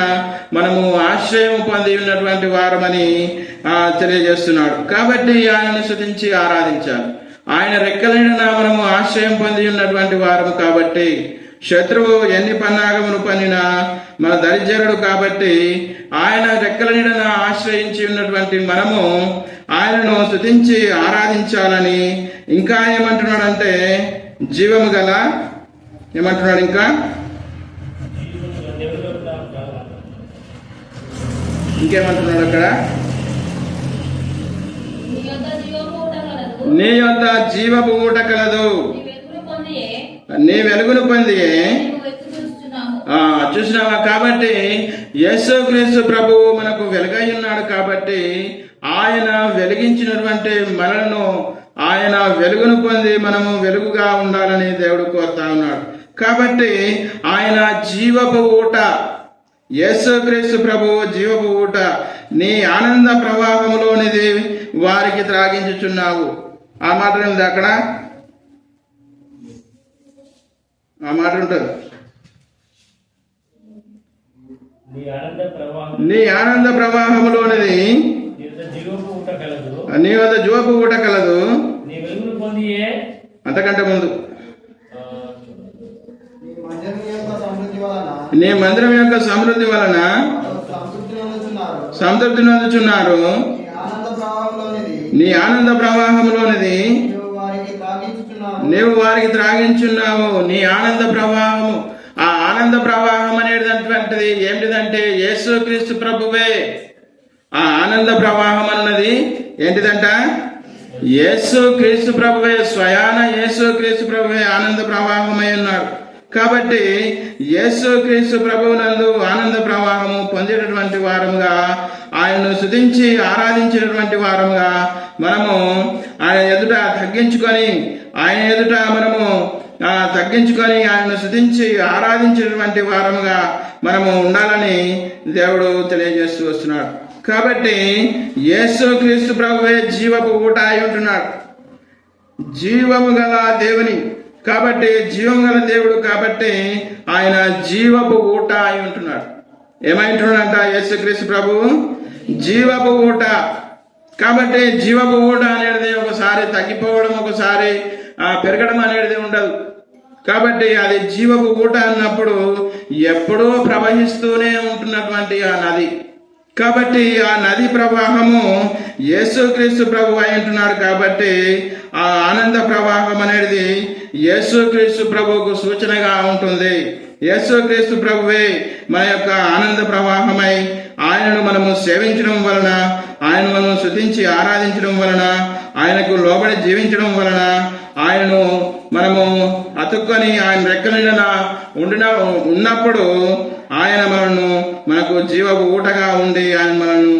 మనము ఆశ్రయం పొంది ఉన్నటువంటి వారమని తెలియజేస్తున్నాడు. కాబట్టి ఆయనను స్తుతించి ఆరాధించాలి. ఆయన రెక్కల నీడన మనము ఆశ్రయం పొంది ఉన్నటువంటి వారము. కాబట్టి శత్రువు ఎన్ని పన్నాగమును పన్నినా మన దరిద్రుడు. కాబట్టి ఆయన రెక్కల నీడన ఆశ్రయించి ఉన్నటువంటి మనము ఆయనను స్తుతించి ఆరాధించాలని, ఇంకా ఏమంటున్నాడంటే, జీవము గల ఏమంటున్నాడు, ఇంకా ఇంకేమంటున్నాడు అక్కడ, నీ యొద్ద జీవపు ఊట కలదు, నీ వెలుగును పొంది చూసినావా. కాబట్టి యేసుక్రీస్తు ప్రభువు మనకు వెలుగై ఉన్నాడు. కాబట్టి ఆయన వెలిగించినటువంటి మనలను, ఆయన వెలుగును పొంది మనము వెలుగుగా ఉండాలని దేవుడు కోరుతా ఉన్నాడు. కాబట్టి ఆయన జీవపు ఊట, యేసుక్రీస్తు ప్రభువు జీవపు ఊట, నీ ఆనంద ప్రవాహంలోనిది వారికి త్రాగించుచున్నావు. ఆ మాట ఉంది అక్కడ, ఆ మాట ఉంటుంది. నీ ఆనంద ప్రవాహంలోనిది నీ వద్ద జీవపు ఊట కలదు. అంతకంటే ముందు నీ మందిరం యొక్క సమృద్ధి వలన సంతృప్తి నొందుచున్నారు. నీ ఆనంద ప్రవాహంలోనిది నీవు వారికి త్రాగించున్నావు. నీ ఆనంద ప్రవాహము, ఆ ఆనంద ప్రవాహం అనేటువంటిది ఏమిటిదంటే యేసుక్రీస్తు ప్రభువే. ఆ ఆనంద ప్రవాహం అన్నది ఏంటిదంట, యేసుక్రీస్తు ప్రభువే. స్వయాన యేసుక్రీస్తు ప్రభువే ఆనంద ప్రవాహమై ఉన్నాడు. కాబట్టి యేసుక్రీస్తు ప్రభువునందు ఆనంద ప్రవాహము పొందేటటువంటి వారముగా, ఆయనను స్తుతించి ఆరాధించినటువంటి వారముగా మనము ఆయన ఎదుట తగ్గించుకొని, ఆయన ఎదుట మనము తగ్గించుకొని ఆయనను స్తుతించి ఆరాధించినటువంటి వారముగా మనము ఉండాలని దేవుడు తెలియజేస్తూ వస్తున్నాడు. కాబట్టి యేసుక్రీస్తు ప్రభువే జీవపు ఊట అయి ఉంటున్నాడు, జీవము గల దేవుని. కాబట్టి జీవము గల దేవుడు కాబట్టి ఆయన జీవపు ఊట అయి ఉంటున్నాడు. ఏమైంటున్నాడంట యేసుక్రీస్తు ప్రభువు? జీవపు ఊట. కాబట్టి జీవపు ఊట అనేది ఒకసారి తగ్గిపోవడం, ఒకసారి పెరగడం అనేది ఉండదు. కాబట్టి అది జీవపు ఊట అన్నప్పుడు ఎప్పుడూ ప్రవహిస్తూనే ఉంటున్నటువంటి ఆ నది. కాబట్టి ఆ నది ప్రవాహము యేసుక్రీస్తు ప్రభు అయి ఉంటున్నాడు. కాబట్టి ఆ ఆనంద ప్రవాహం అనేది యేసుక్రీస్తు ప్రభువుకు సూచనగా ఉంటుంది. యేసుక్రీస్తు ప్రభువే మన యొక్క ఆనంద ప్రవాహమై ఆయనను మనము సేవించడం వలన, ఆయన మనం స్తుతించి ఆరాధించడం వలన, ఆయనకు లోబడి జీవించడం వలన, ఆయనను మనము అతుక్కొని ఆయన రెక్కల ఉన్నప్పుడు ఆయన మనకు జీవపు ఊటగా ఉండి ఆయన మనను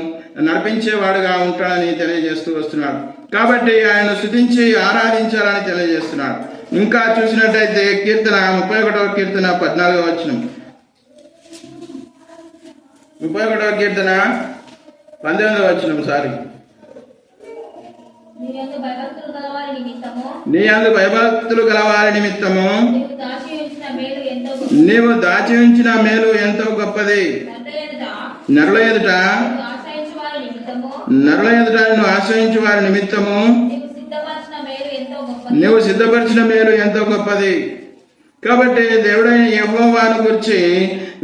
నడిపించేవాడుగా ఉంటాడని తెలియజేస్తూ వస్తున్నాడు. కాబట్టి ఆయన స్తుతించి ఆరాధించాలని తెలియజేస్తున్నాడు. ఇంకా చూసినట్టయితే కీర్తన 31వ కీర్తన 14వ వచనం, 31వ కీర్తన 19వ వచనం. నీ యందు భయభక్తులు గలవారి నిమిత్తము నీవు దాచి ఉంచిన మేలు ఎంతో గొప్పది. నరుల ఎదుట నిన్ను ఆశ్రయించు వారి నిమిత్తము నీవు సిద్ధపరిచిన మేలు ఎంతో గొప్పది. కాబట్టి దేవుడైన యెహోవాను గురించి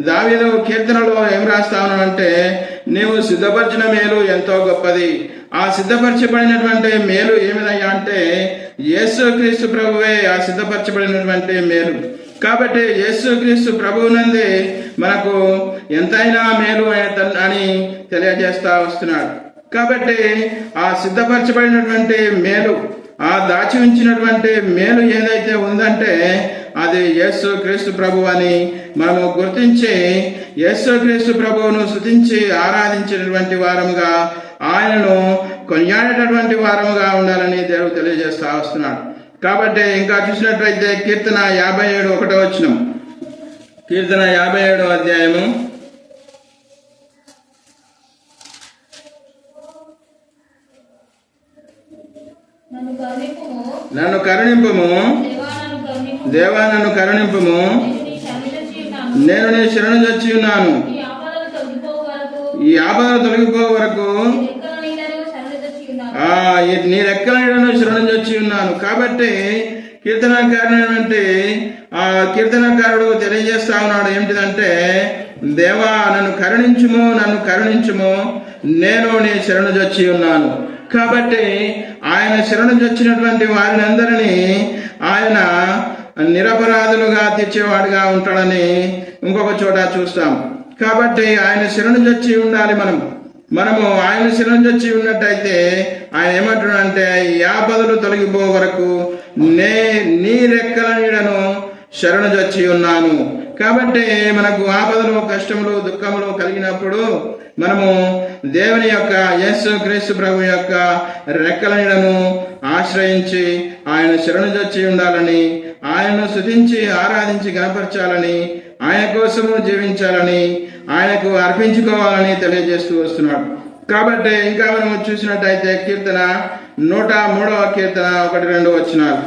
దావీదు కీర్తనలో ఏం రాస్తా ఉన్నాడంటే, నీవు సిద్ధపరిచిన మేలు ఎంతో గొప్పది. ఆ సిద్ధపరచబడినటువంటి మేలు ఏమిదయ్యా అంటే యేసుక్రీస్తు ప్రభువే ఆ సిద్ధపరచబడినటువంటి మేలు. కాబట్టి యేసుక్రీస్తు ప్రభువునందే మనకు ఎంతైనా మేలు అని తెలియజేస్తా వస్తున్నాడు. కాబట్టి ఆ సిద్ధపరచబడినటువంటి మేలు, ఆ దాచి ఉంచినటువంటి మేలు ఏదైతే ఉందంటే అది యేసుక్రీస్తు ప్రభు అని మనము గుర్తించి యేసుక్రీస్తు ప్రభువును స్తుతించి ఆరాధించినటువంటి వారముగా, ఆయనను కొనియాడేటటువంటి వారముగా ఉండాలని దేవుడు తెలియజేస్తా వస్తున్నాడు. కాబట్టి ఇంకా చూసినట్లయితే కీర్తన 57 1వ వచనం, కీర్తన 57వ అధ్యాయము 'నన్ను కరుణింపుము దేవా, నన్ను కరుణింపుము, నేను నీ శరణు చొచ్చి ఉన్నాను. ఈ ఆపదలు తొలగిపో వరకు నీ రెక్కల నీడను శరణు చొచ్చి ఉన్నాను. కాబట్టి కీర్తనకారుడు తెలియజేస్తా ఉన్నాడు ఏమిటిదంటే, దేవా నన్ను కరుణించుము, నేను నీ శరణు చొచ్చి ఉన్నాను. కాబట్టి ఆయన శరణు చొచ్చినటువంటి వారిని అందరినీ ఆయన నిరపరాధులుగా తీర్చేవాడుగా ఉంటాడని ఇంకొక చోట చూస్తాం. కాబట్టి ఆయన శరణు చొచ్చి ఉండాలి. మనము ఆయన శరణు చొచ్చి ఉన్నట్టయితే ఆయన ఏమంటున్నాడంటే, ఈ ఆపదలు తొలగిపో వరకు నీ రెక్కల నీడను శరణు చొచ్చి ఉన్నాను. కాబట్టి మనకు ఆపదలు, కష్టములు, దుఃఖములు కలిగినప్పుడు మనము దేవుని యొక్క యేసుక్రీస్తు ప్రభు యొక్క రెక్కల నీడను ఆశ్రయించి ఆయన శరణు చొచ్చి ఉండాలని, ఆయనను స్తుతించి ఆరాధించి గణపరచాలని, ఆయన కోసము జీవించాలని, ఆయనకు అర్పించుకోవాలని తెలియజేస్తూ వస్తున్నాడు. కాబట్టి ఇంకా మనం చూసినట్టయితే కీర్తన 103వ కీర్తన 1-2 వచనాలు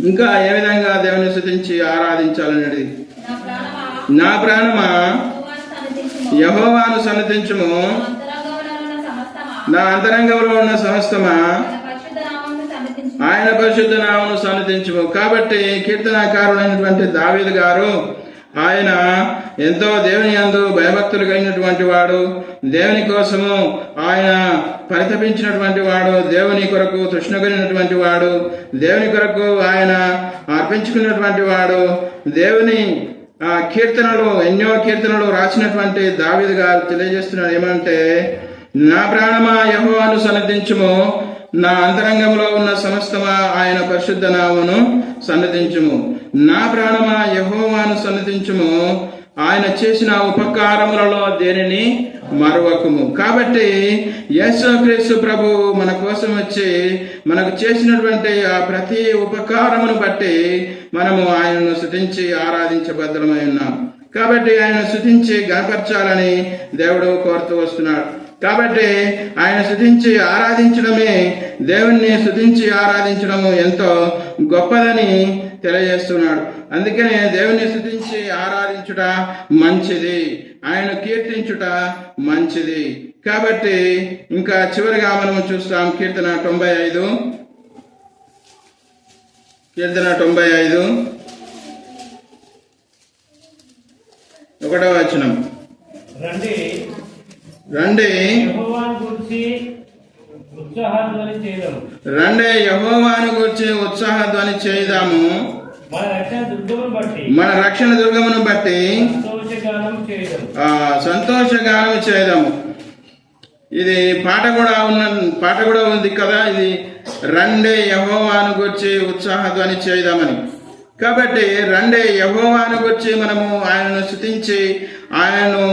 ఇంకా ఏ విధంగా దేవుని స్తుతించి ఆరాధించాలనేది, నా ప్రాణమా యెహోవాను సన్నతించుము, నా అంతరంగంలో ఉన్న సమస్తమా ఆయన పరిశుద్ధ నామమును సన్నతించుము. కాబట్టి కీర్తనాకారుడైనటువంటి దావీదు గారు ఆయన ఎంతో దేవుని యందు భయభక్తులు కలిగినటువంటి వాడు, దేవుని కోసము ఆయన పరితపించినటువంటి వాడు, దేవుని కొరకు తృష్ణ కలిగినటువంటి వాడు, దేవుని కొరకు ఆయన అర్పించుకున్నటువంటి వాడు. దేవుని ఎన్నో కీర్తనలు రాసినటువంటి దావీదు గారు తెలియజేస్తున్నాడు ఏమంటే, నా ప్రాణమా యెహోవాను సన్నతించుము, నా అంతరంగంలో ఉన్న సమస్తమా ఆయన పరిశుద్ధ నామమును సన్నతించుము. నా ప్రాణమా యెహోవాను సన్నతించుము. ఆయన చేసిన ఉపకారములలో దేనిని మరువకము. కాబట్టి యేసుక్రీస్తు ప్రభు మన కోసం వచ్చి మనకు చేసినటువంటి ఆ ప్రతి ఉపకారమును బట్టి మనము ఆయనను స్తుతించి ఆరాధించబద్ధమై ఉన్నాం. కాబట్టి ఆయన స్తుతించి గణపరచాలని దేవుడు కోరుతూ వస్తున్నాడు. కాబట్టి ఆయన స్తుతించి ఆరాధించడమే, దేవుణ్ణి స్తుతించి ఆరాధించడము ఎంతో గొప్పదని తెలియజేస్తున్నాడు. అందుకనే దేవుని స్తుతించి ఆరాధించుట మంచిది, ఆయన కీర్తించుట మంచిది. కాబట్టి ఇంకా చివరిగా మనము చూస్తాం కీర్తన 95 1వ వచనం. రండి యెహోవాను గూర్చి ఉత్సాహధ్వని చేయుదాము. రండి యెహోవాను గూర్చి ఉత్సాహధ్వని చేయుదాము. మన రక్షణ దుర్గమును బట్టి సంతోషగానం చేద్దాము. ఇది పాట కూడా ఉంది కదా, ఇది రండే యెహోవాను గురించి ఉత్సాహధ్వని చేద్దామని. కాబట్టి రండే యెహోవాను గురించి మనము ఆయనను స్తుతించి, ఆయనను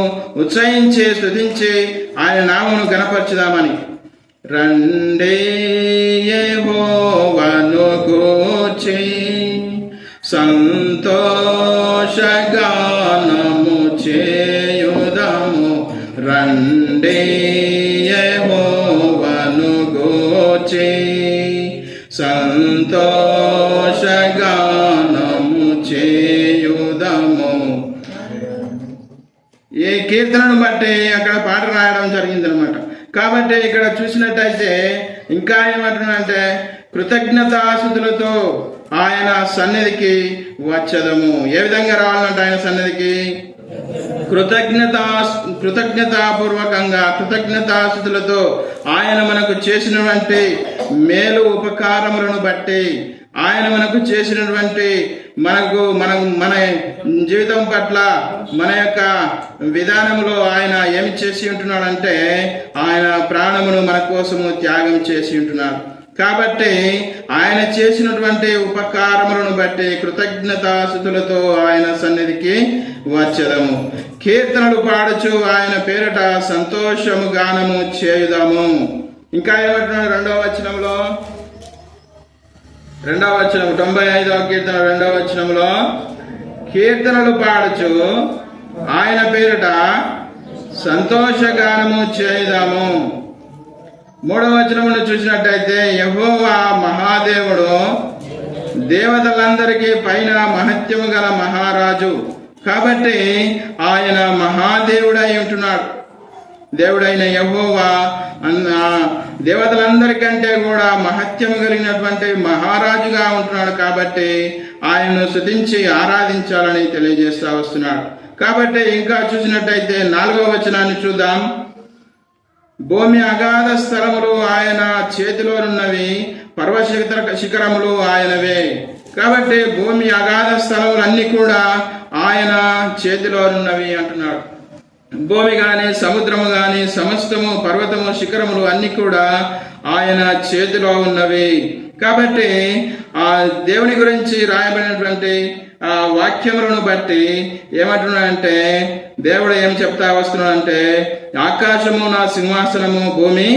ఉత్సహించి స్తుతించి ఆయన నామమును గణపరచుదామని. రండే యెహోవాను గూర్చి సంతోషగానము చేయుదము. రండి యెహోవాను గూర్చి సంతోషగానము చేయుదము. ఈ కీర్తనను బట్టి అక్కడ పాట రాయడం జరిగిందనమాట. కాబట్టి ఇక్కడ చూసినట్టయితే ఇంకా ఏమంటున్నాడంటే కృతజ్ఞతాస్తుతులతో ఆయన సన్నిధికి వచ్చదము. ఏ విధంగా రావాలంటే ఆయన సన్నిధికి కృతజ్ఞతాపూర్వకంగా కృతజ్ఞతాస్తుతులతో ఆయన మనకు చేసినటువంటి మేలు ఉపకారములను బట్టి, ఆయన మనకు చేసినటువంటి మన జీవితం పట్ల మన యొక్క విధానంలో ఆయన ఏమి చేసి ఉంటున్నాడంటే ఆయన ప్రాణమును మన కోసము త్యాగం చేసి ఉంటున్నాడు. కాబట్టి ఆయన చేసినటువంటి ఉపకారములను బట్టి కృతజ్ఞతాస్తుతులతో ఆయన సన్నిధికి వచ్చదము. కీర్తనలు పాడుచు ఆయన పేరట సంతోషము గానము చేయుదాము. ఇంకా ఏమంటున్నాడు 2వ వచనంలో, 95వ కీర్తన 2వ వచనంలో, కీర్తనలు పాడుచు ఆయన పేరట సంతోషగానము చేయుదాము. 3వ వచనమును చూసినట్టయితే యెహోవా మహాదేవుడు, దేవతలందరికీ పైన మహత్యము గల మహారాజు. కాబట్టి ఆయన మహాదేవుడై ఉంటున్నాడు. దేవుడైన యెహోవా దేవతలందరికంటే కూడా మహత్యము కలిగినటువంటి మహారాజుగా ఉంటున్నాడు. కాబట్టి ఆయనను స్తుతించి ఆరాధించాలని తెలియజేస్తా వస్తున్నాడు. కాబట్టి ఇంకా చూసినట్టయితే 4వ వచనాన్ని చూద్దాం. భూమి అగాధ స్థలములు ఆయన చేతిలోనున్నవి, పర్వత శిఖరములు ఆయనవే. కాబట్టి భూమి అగాధ స్థలములన్నీ కూడా ఆయన చేతిలోనున్నవి అంటున్నాడు. భూమి గాని సముద్రము గాని సమస్తము పర్వతము శిఖరములు అన్ని కూడా ఆయన చేతిలో ఉన్నవి. కాబట్టి ఆ దేవుని గురించి రాయబడినటువంటి ఆ వాక్యములను బట్టి ఏమంటున్నాడంటే దేవుడు ఏం చెప్తా వస్తున్నాడంటే ఆకాశము నా సింహాసనము, భూమి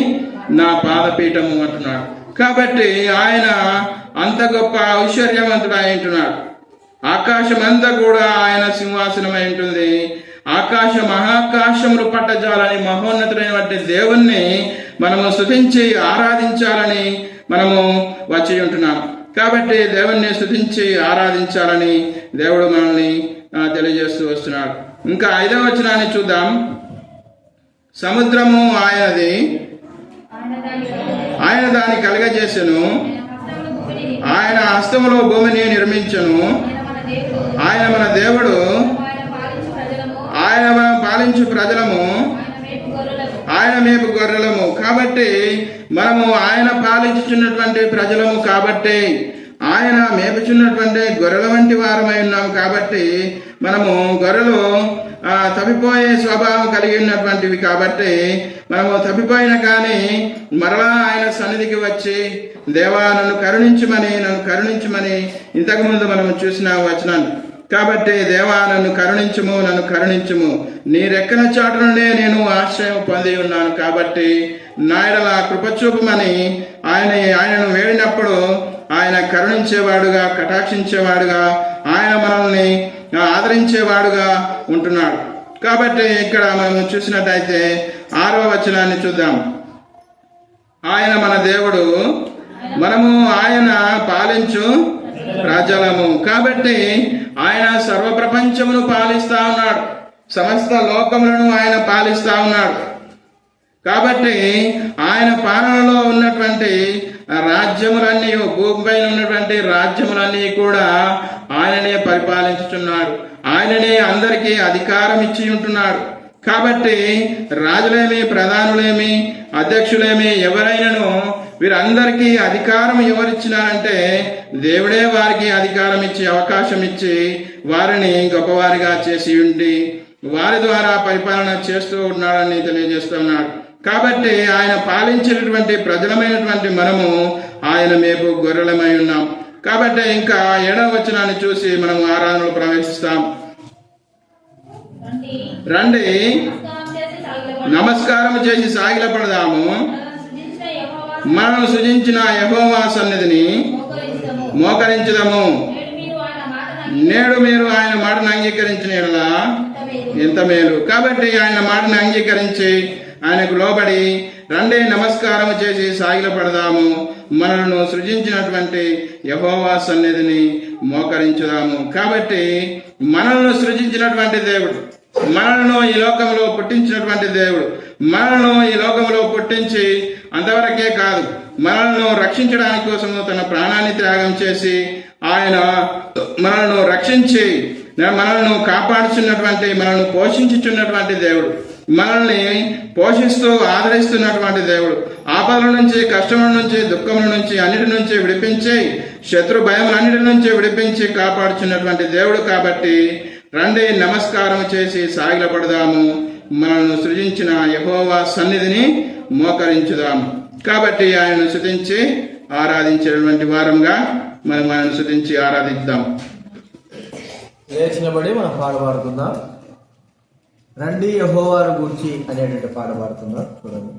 నా పాదపీఠము అంటున్నాడు. కాబట్టి ఆయన అంత గొప్ప ఐశ్వర్యవంతుడు అయి ఉంటున్నాడు. ఆకాశం అంతా కూడా ఆయన సింహాసనమై ఉంటుంది. ఆకాశ మహాకాశములు పట్టజాలని మహోన్నతుడైనటువంటి దేవుణ్ణి మనము స్తుతించి ఆరాధించాలని మనము వచ్చి ఉంటున్నాం. కాబట్టి దేవుణ్ణి స్తుతించి ఆరాధించాలని దేవుడు మనల్ని తెలియజేస్తూ వస్తున్నాడు. ఇంకా 5వ వచనాన్ని చూద్దాం. సముద్రము ఆయనది, ఆయన దాన్ని కలగజేసెను, ఆయన హస్తములో భూమిని నిర్మించెను. ఆయన మన దేవుడు, ఆయన మనం పాలించు ప్రజలము, ఆయన మేపు గొర్రెలము. కాబట్టి మనము ఆయన పాలించుచున్నటువంటి ప్రజలము. కాబట్టి ఆయన మేపుచున్నటువంటి గొర్రెల వంటి వారమై ఉన్నాం కాబట్టి మనము గొర్రెలు తప్పిపోయే స్వభావం కలిగి ఉన్నటువంటివి కాబట్టి మనము తప్పిపోయిన కానీ మరలా ఆయన సన్నిధికి వచ్చి దేవా నన్ను కరుణించమని ఇంతకుముందు మనము చూసిన వచనాన్ని. కాబట్టి దేవా నన్ను కరుణించుము, నీ రెక్కల చాటు నుండే నేను ఆశ్రయం పొంది ఉన్నాను కాబట్టి నా యెడల కృప చూపమని ఆయనను వేడినప్పుడు ఆయన కరుణించేవాడుగా, కటాక్షించేవాడుగా, ఆయన మనల్ని ఆదరించేవాడుగా ఉంటున్నాడు. కాబట్టి ఇక్కడ మనం చూసినట్టయితే 6వ వచనాన్ని చూద్దాం. ఆయన మన దేవుడు, మనము ఆయన పాలించు ప్రజలము. కాబట్టి ఆయన సర్వ ప్రపంచమును పాలిస్తా ఉన్నాడు, సమస్త లోకములను ఆయన పాలిస్తా ఉన్నాడు. కాబట్టి ఆయన పాలనలో ఉన్నటువంటి రాజ్యములన్నీ, భూమిపైన ఉన్నటువంటి రాజ్యములన్నీ కూడా ఆయననే పరిపాలించుచున్నాడు, ఆయననే అందరికీ అధికారం ఇచ్చి ఉంటున్నాడు. కాబట్టి రాజులేమి, ప్రధానులేమి, అధ్యక్షులేమి ఎవరైనాను వీరందరికీ అధికారం ఎవరిచ్చినారంటే దేవుడే వారికి అధికారం ఇచ్చి, అవకాశం ఇచ్చి వారిని గొప్పవారిగా చేసి ఉండి వారి ద్వారా పరిపాలన చేస్తూ ఉన్నాడని తెలియజేస్తున్నాడు. కాబట్టి ఆయన పాలించినటువంటి ప్రజలమైనటువంటి మనము ఆయన మేపు గొర్రెలమై ఉన్నాం. కాబట్టి ఇంకా 7వ వచనాన్ని చూసి మనము ఆరాధనలో ప్రవేశిస్తాం. రండి నమస్కారం చేసి సాగిలపడదాము, మనల్ని సృజించిన యెహోవా సన్నిధిని మోకరించుదాము. నేడు మీరు ఆయన మాటను అంగీకరించిన యెడల ఎంత మేలు. కాబట్టి ఆయన మాటను అంగీకరించి ఆయనకు లోబడి రండి నమస్కారం చేసి సాగిలపడదాము, మనలను సృజించినటువంటి యెహోవా సన్నిధిని మోకరించుదాము. కాబట్టి మనల్ని సృజించినటువంటి దేవుడు, మనలను ఈ లోకంలో పుట్టించినటువంటి దేవుడు, మనలను ఈ లోకంలో పుట్టించి అంతవరకే కాదు, మనలను రక్షించడానికి కోసము తన ప్రాణాన్ని త్యాగం చేసి ఆయన మనలను రక్షించి మనల్ని కాపాడుచున్నటువంటి, మనల్ని పోషించుచున్నటువంటి దేవుడు, మనల్ని పోషిస్తూ ఆదరిస్తున్నటువంటి దేవుడు, ఆపదల నుంచి, కష్టముల నుంచి, దుఃఖముల నుంచి, అన్నిటి నుంచి విడిపించి, శత్రు భయములన్నిటి నుంచి విడిపించి కాపాడుచున్నటువంటి దేవుడు. కాబట్టి రండి నమస్కారం చేసి సాగిలపడదాము, మనల్ని సృజించిన యెహోవా సన్నిధిని మోకరించుదాము. కాబట్టి ఆయనను స్తుతించి ఆరాధించేటువంటి వారంగా మనం ఆయనను స్తుతించి ఆరాధిద్దాం. లేచినబడి మనం పాట పాడుకుందాం. రండి యెహోవాను గూర్చి అనేటువంటి పాట పాడుకుందాం. చూడండి.